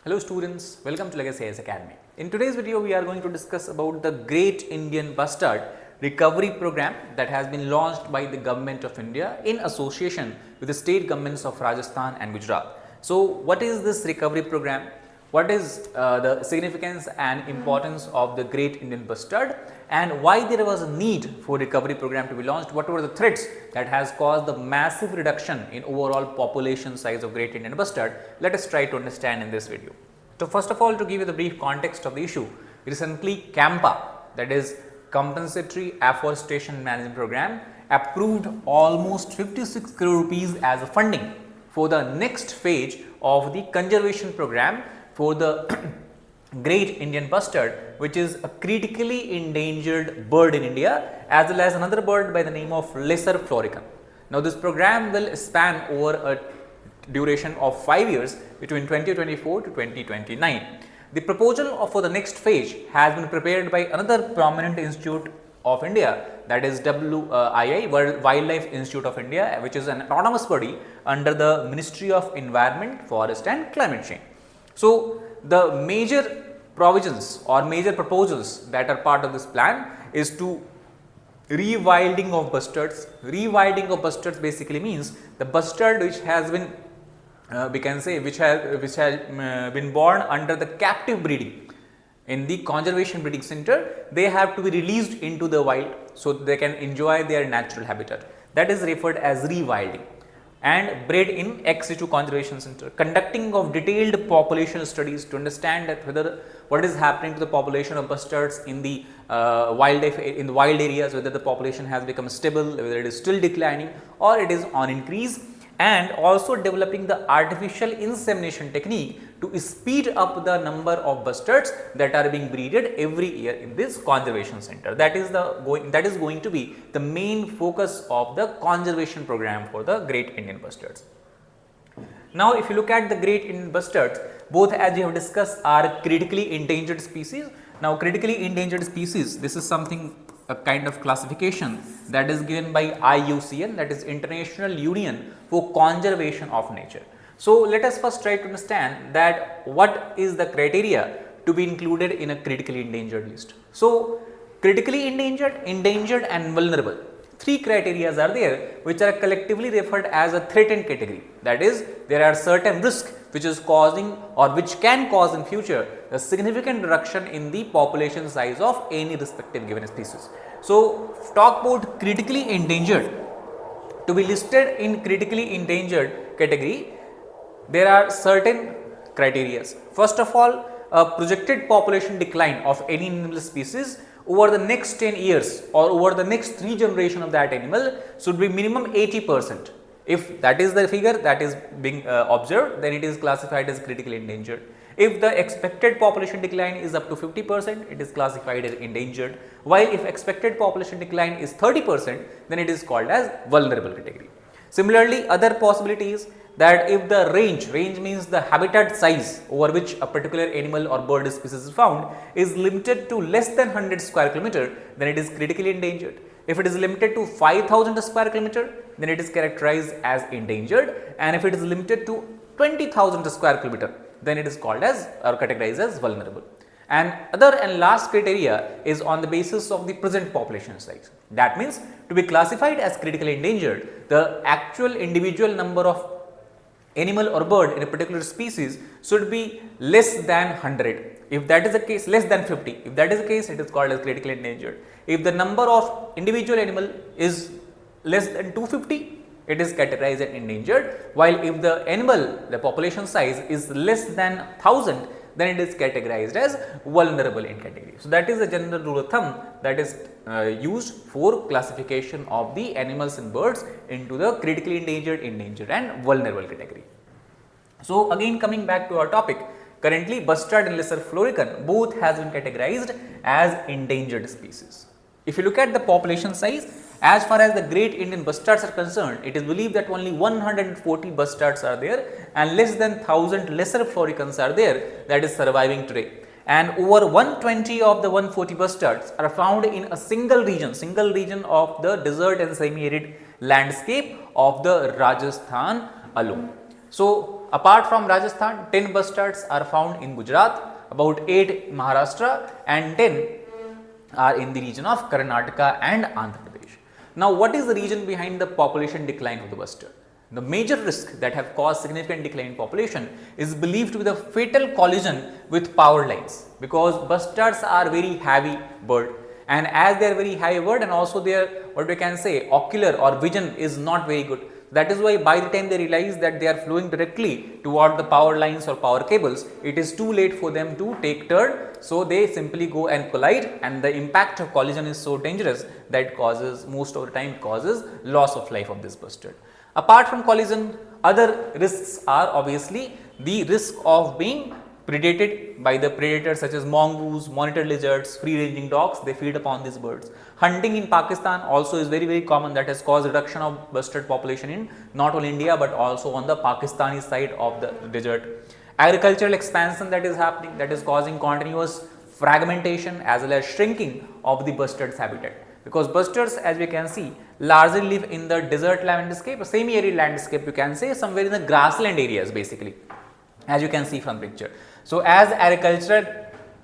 Hello students, welcome to Legacy IAS Academy. In today's video, we are going to discuss about the Great Indian Bustard recovery program that has been launched by the Government of India in association with the state governments of Rajasthan and Gujarat. So, what is this recovery program? What is the significance and importance of the Great Indian Bustard, and why there was a need for recovery program to be launched? What were the threats that has caused the massive reduction in overall population size of Great Indian Bustard? Let us try to understand in this video. So, first of all, to give you the brief context of the issue, recently CAMPA, that is Compensatory Afforestation Management Program, approved almost 56 crore rupees as a funding for the next phase of the conservation program for the Great Indian Bustard, which is a critically endangered bird in India, as well as another bird by the name of lesser florican. Now, this program will span over a duration of 5 years between 2024 to 2029. The proposal for the next phase has been prepared by another prominent institute of India, that is WII, World Wildlife Institute of India, which is an autonomous body under the Ministry of Environment, Forest and Climate Change. So, the major provisions or major proposals that are part of this plan is to rewilding of bustards. Rewilding of bustards basically means the bustard which has been we can say which has been born under the captive breeding in the conservation breeding center, they have to be released into the wild so they can enjoy their natural habitat. That is referred as rewilding. And bred in ex situ conservation center, conducting of detailed population studies to understand that whether what is happening to the population of bustards in the wildlife in the wild areas, whether the population has become stable, whether it is still declining or it is on increase, and also developing the artificial insemination technique to speed up the number of bustards that are being breeded every year in this conservation center. That is going to be the main focus of the conservation program for the Great Indian Bustards. Now, if you look at the Great Indian Bustards, both, as we have discussed, are critically endangered species. Now, critically endangered species, this is something, a kind of classification that is given by IUCN, that is International Union for Conservation of Nature. So, let us first try to understand that what is the criteria to be included in a critically endangered list. So, critically endangered, endangered and vulnerable, three criteria are there which are collectively referred as a threatened category. That is, there are certain risks which is causing or which can cause in future a significant reduction in the population size of any respective given species. So, talk about critically endangered. To be listed in critically endangered category, there are certain criteria. First of all, a projected population decline of any animal species over the next 10 years or over the next 3 generations of that animal should be minimum 80%. If that is the figure that is being observed, then it is classified as critically endangered. If the expected population decline is up to 50%, it is classified as endangered, while if expected population decline is 30%, then it is called as vulnerable category. Similarly, other possibilities that if the range means the habitat size over which a particular animal or bird species is found is limited to less than 100 square kilometer, then it is critically endangered. If it is limited to 5,000 square kilometer, then it is characterized as endangered, and if it is limited to 20,000 square kilometer, then it is called as or categorized as vulnerable. And other and last criteria is on the basis of the present population size. That means, to be classified as critically endangered, the actual individual number of animal or bird in a particular species should be less than 100. If that is the case, less than 50. If that is the case, it is called as critically endangered. If the number of individual animal is less than 250, it is categorized as endangered, while if the animal, the population size is less than 1000, then it is categorized as vulnerable in category. So, that is the general rule of thumb that is used for classification of the animals and birds into the critically endangered, endangered and vulnerable category. So, again coming back to our topic, currently bustard and lesser florican both has been categorized as endangered species. If you look at the population size, as far as the Great Indian Bustards are concerned, it is believed that only 140 bustards are there and less than 1000 lesser floricans are there that is surviving today. And over 120 of the 140 bustards are found in a single region of the desert and semi-arid landscape of the Rajasthan alone. So, apart from Rajasthan, 10 bustards are found in Gujarat, about 8 in Maharashtra and 10 are in the region of Karnataka and Andhra Pradesh. Now, what is the reason behind the population decline of the bustard? The major risk that have caused significant decline in population is believed to be the fatal collision with power lines, because bustards are very heavy bird, and as they are very heavy bird and also their, what we can say, ocular or vision is not very good. That is why by the time they realize that they are flowing directly toward the power lines or power cables, it is too late for them to take turn. So, they simply go and collide, and the impact of collision is so dangerous that causes, most of the time causes loss of life of this bustard. Apart from collision, other risks are obviously the risk of being predated by the predators such as mongoose, monitor lizards, free ranging dogs, they feed upon these birds. Hunting in Pakistan also is very common, that has caused reduction of bustard population in not only India but also on the Pakistani side of the desert. Agricultural expansion that is happening, that is causing continuous fragmentation as well as shrinking of the bustard's habitat, because bustards, as we can see, largely live in the desert landscape, semi-arid landscape, you can say somewhere in the grassland areas basically, as you can see from picture. So, as agricultural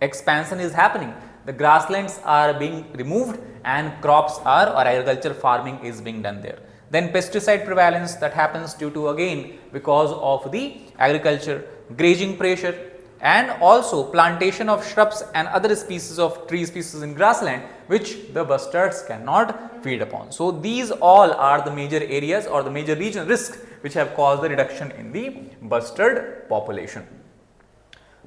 expansion is happening, the grasslands are being removed and crops are, or agricultural farming is being done there. Then pesticide prevalence that happens due to, again, because of the agriculture, grazing pressure, and also plantation of shrubs and other species of tree species in grassland, which the bustards cannot feed upon. So, these all are the major areas or the major regional risks which have caused the reduction in the bustard population.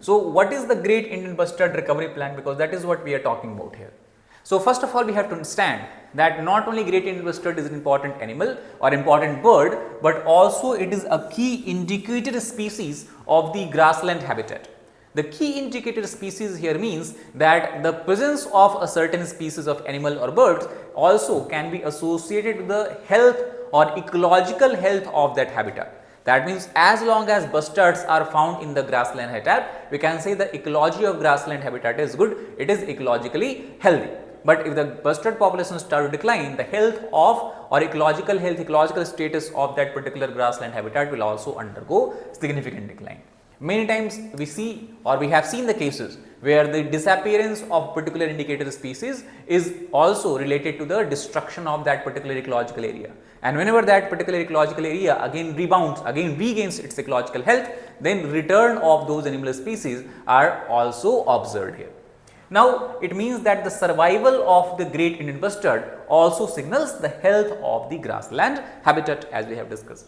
So, what is the Great Indian Bustard Recovery Plan, because that is what we are talking about here. So, first of all, we have to understand that not only Great Indian Bustard is an important animal or important bird, but also it is a key indicator species of the grassland habitat. The key indicator species here means that the presence of a certain species of animal or birds also can be associated with the health or ecological health of that habitat. That means, as long as bustards are found in the grassland habitat, we can say the ecology of grassland habitat is good, it is ecologically healthy. But if the bustard population start to decline, the health of or ecological status of that particular grassland habitat will also undergo significant decline. Many times we see or we have seen the cases where the disappearance of particular indicator species is also related to the destruction of that particular ecological area. And whenever that particular ecological area again rebounds, again regains its ecological health, then return of those animal species are also observed here. Now, it means that the survival of the Great Indian Bustard also signals the health of the grassland habitat, as we have discussed.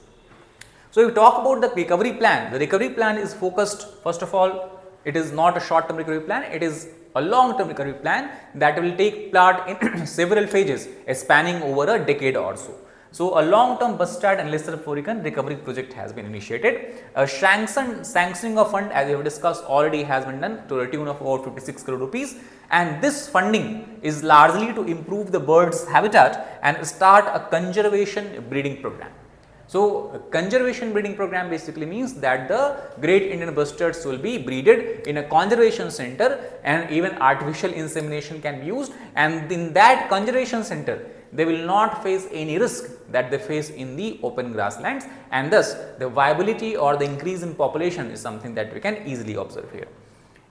So, if we talk about the recovery plan, the recovery plan is focused, first of all, it is not a short term recovery plan, it is a long term recovery plan that will take part in several phases spanning over a decade or so. So, a long term bustard and lesser foraker recovery project has been initiated. A sanctioning of fund, as we have discussed, already has been done to the tune of about 56 crore rupees, and this funding is largely to improve the bird's habitat and start a conservation breeding program. So, a conservation breeding program basically means that the Great Indian Bustards will be breeded in a conservation center, and even artificial insemination can be used, and in that conservation center they will not face any risk that they face in the open grasslands, and thus the viability or the increase in population is something that we can easily observe here.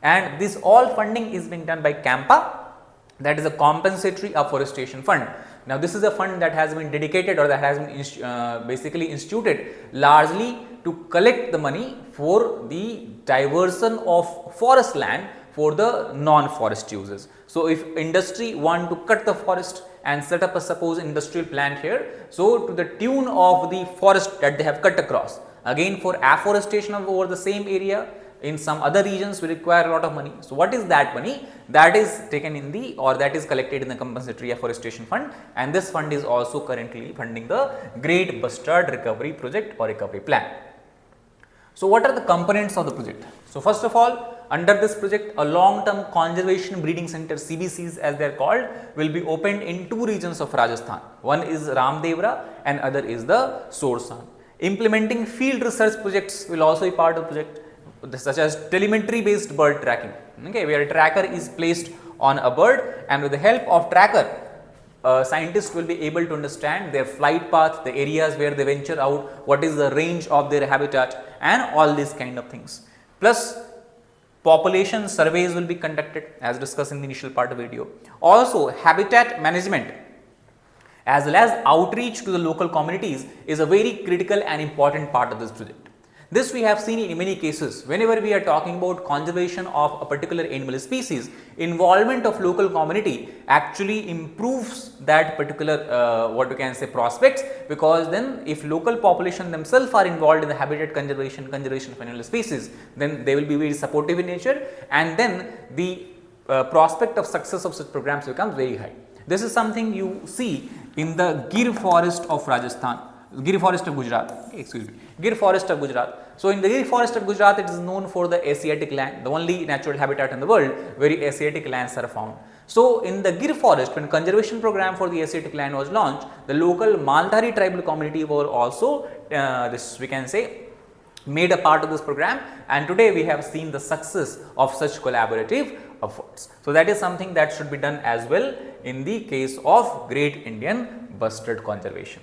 And this all funding is being done by CAMPA, that is a compensatory afforestation fund. Now, this is a fund that has been dedicated or that has been basically instituted largely to collect the money for the diversion of forest land for the non-forest uses. So, if industry want to cut the forest and set up a suppose industrial plant here, so to the tune of the forest that they have cut across, again for afforestation of over the same area, in some other regions we require a lot of money. So, what is that money? That is taken in the or that is collected in the compensatory afforestation fund, and this fund is also currently funding the Great Bustard Recovery Project or recovery plan. So, what are the components of the project? So, first of all, under this project, a long-term conservation breeding center, CBCs as they are called, will be opened in two regions of Rajasthan. One is Ramdevra and other is the Sorsan. Implementing field research projects will also be part of the project, such as telemetry based bird tracking, okay, where a tracker is placed on a bird, and with the help of tracker scientists will be able to understand their flight path, the areas where they venture out, what is the range of their habitat and all these kind of things. Plus population surveys will be conducted as discussed in the initial part of the video. Also habitat management as well as outreach to the local communities is a very critical and important part of this project. This we have seen in many cases. Whenever we are talking about conservation of a particular animal species, involvement of local community actually improves that particular what we can say prospects, because then if local population themselves are involved in the habitat conservation of animal species, then they will be very supportive in nature, and then the prospect of success of such programs becomes very high. This is something you see in the Gir forest of Rajasthan, Gir forest of Gujarat, excuse me, Gir forest of Gujarat. So in the Gir forest of Gujarat, it is known for the Asiatic land, the only natural habitat in the world where Asiatic lands are found. So in the Gir forest, when conservation program for the Asiatic land was launched, the local Maldhari tribal community were also this we can say made a part of this program, and today we have seen the success of such collaborative efforts. So that is something that should be done as well in the case of Great Indian Bustard conservation.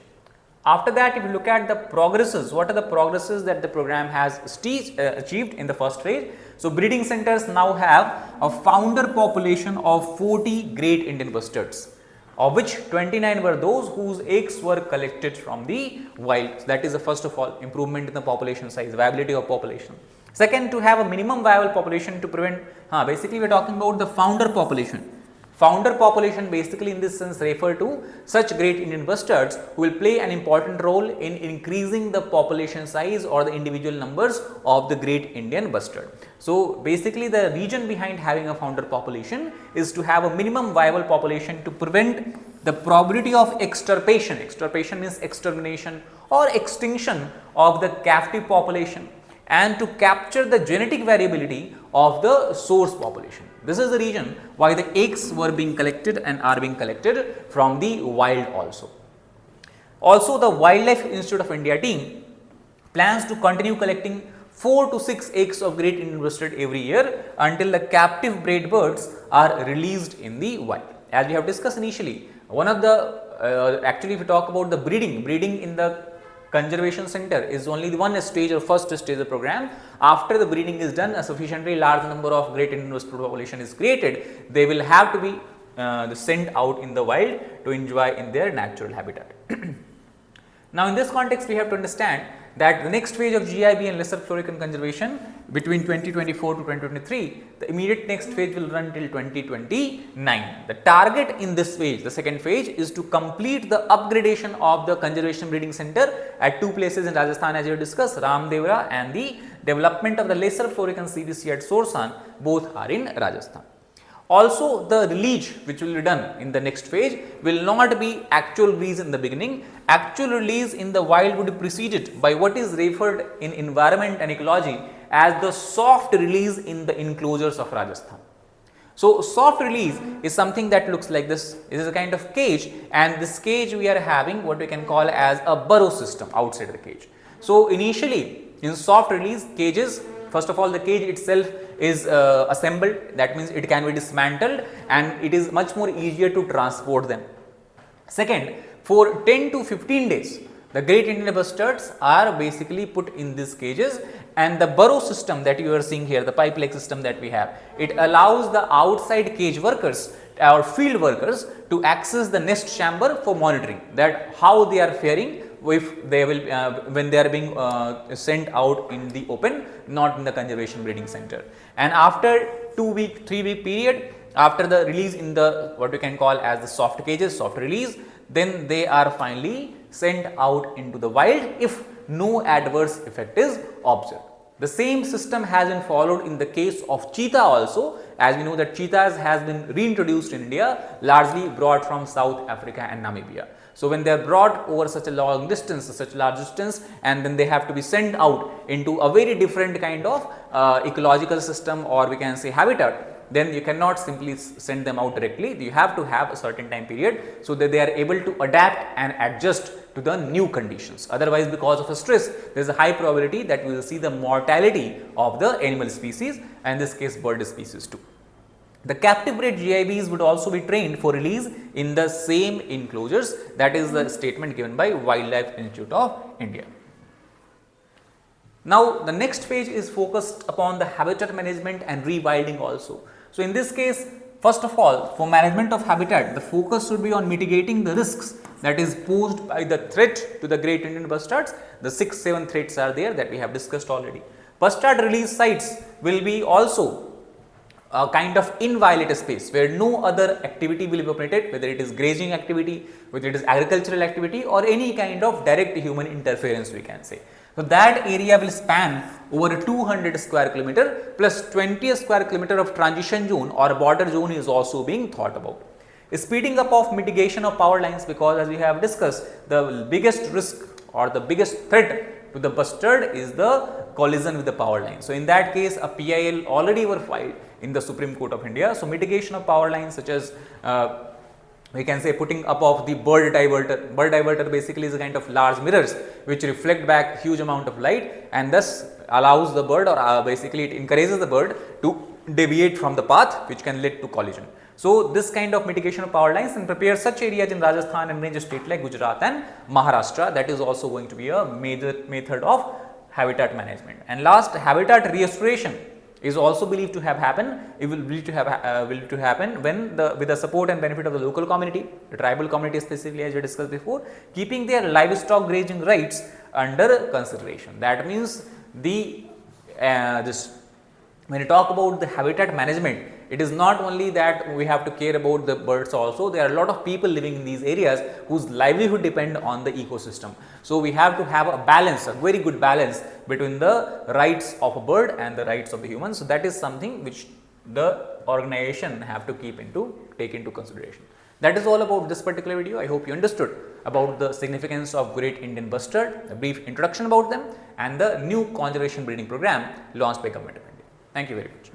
After that, if you look at the progresses, what are the progresses that the program has achieved in the first phase? So breeding centers now have a founder population of 40 Great Indian Bustards, of which 29 were those whose eggs were collected from the wild. So that is the first of all improvement in the population size, viability of population. Second, to have a minimum viable population to prevent, basically we are talking about the founder population. Founder population basically in this sense refer to such Great Indian Bustards who will play an important role in increasing the population size or the individual numbers of the Great Indian Bustard. So basically the reason behind having a founder population is to have a minimum viable population to prevent the probability of extirpation. Extirpation means extermination or extinction of the captive population, and to capture the genetic variability of the source population. This is the reason why the eggs were being collected and are being collected from the wild also. Also, the Wildlife Institute of India team plans to continue collecting 4 to 6 eggs of Great Indian Bustard every year until the captive bred birds are released in the wild. As we have discussed initially, one of the actually if we talk about the breeding in the conservation center is only the one stage or first stage of the program. After the breeding is done, a sufficiently large number of Great Indian Bustard population is created, they will have to be sent out in the wild to enjoy in their natural habitat. Now in this context, we have to understand that the next phase of GIB and lesser florican conservation between 2024 to 2023, the immediate next phase will run till 2029. The target in this phase, the second phase, is to complete the upgradation of the conservation breeding center at 2 places in Rajasthan as we discussed, Ramdevra, and the development of the lesser florican CBC at Sorsan, both are in Rajasthan. Also, the release which will be done in the next phase will not be actual release in the beginning. Actual release in the wild would be preceded by what is referred in environment and ecology as the soft release in the enclosures of Rajasthan. So, soft release is something that looks like this. It is a kind of cage, and this cage we are having what we can call as a burrow system outside the cage. So, initially in soft release cages, first of all the cage itself is assembled, that means it can be dismantled and it is much more easier to transport them. Second, for 10 to 15 days, the Great Indian Bustards are basically put in these cages, and the burrow system that you are seeing here, the pipe-like system that we have, it allows the outside cage workers or field workers to access the nest chamber for monitoring that how they are faring if they will when they are being sent out in the open, not in the conservation breeding center. And after 2-week, 3-week period, after the release in the what we can call as the soft cages, soft release, then they are finally sent out into the wild if no adverse effect is observed. The same system has been followed in the case of cheetah also, as we know that cheetahs has been reintroduced in India, largely brought from South Africa and Namibia. So when they are brought over such a long distance, such a large distance, and then they have to be sent out into a very different kind of ecological system, or we can say habitat, then you cannot simply send them out directly. You have to have a certain time period so that they are able to adapt and adjust to the new conditions. Otherwise, because of a stress, there is a high probability that we will see the mortality of the animal species, and in this case bird species too. The captive bred GIBs would also be trained for release in the same enclosures. That is the statement given by Wildlife Institute of India. Now, the next phase is focused upon the habitat management and rewilding also. So, in this case, first of all, for management of habitat, the focus should be on mitigating the risks that is posed by the threat to the Great Indian Bustards. The 6-7 threats are there that we have discussed already. Bustard release sites will be also a kind of inviolate space where no other activity will be permitted, whether it is grazing activity, whether it is agricultural activity or any kind of direct human interference, we can say. So, that area will span over a 200 square kilometer plus 20 square kilometer of transition zone or border zone is also being thought about. Speeding up of mitigation of power lines, because as we have discussed, the biggest risk or the biggest threat to the bustard is the collision with the power line. So, in that case a PIL already were filed in the Supreme Court of India. So, mitigation of power lines such as we can say putting up of the bird diverter. Bird diverter basically is a kind of large mirrors which reflect back huge amount of light and thus allows the bird or basically it encourages the bird to deviate from the path which can lead to collision. So, this kind of mitigation of power lines and prepare such areas in Rajasthan and range state like Gujarat and Maharashtra, that is also going to be a major method of habitat management. And last, habitat restoration is also believed to have happened. It will believed to have happen when with the support and benefit of the local community, the tribal community specifically, as we discussed before, keeping their livestock grazing rights under consideration. That means the when you talk about the habitat management, it is not only that we have to care about the birds also, there are a lot of people living in these areas whose livelihood depend on the ecosystem. So, we have to have a balance, a very good balance between the rights of a bird and the rights of the humans. So, that is something which the organization have to take into consideration. That is all about this particular video. I hope you understood about the significance of Great Indian Bustard, a brief introduction about them and the new conservation breeding program launched by Government of India. Thank you very much.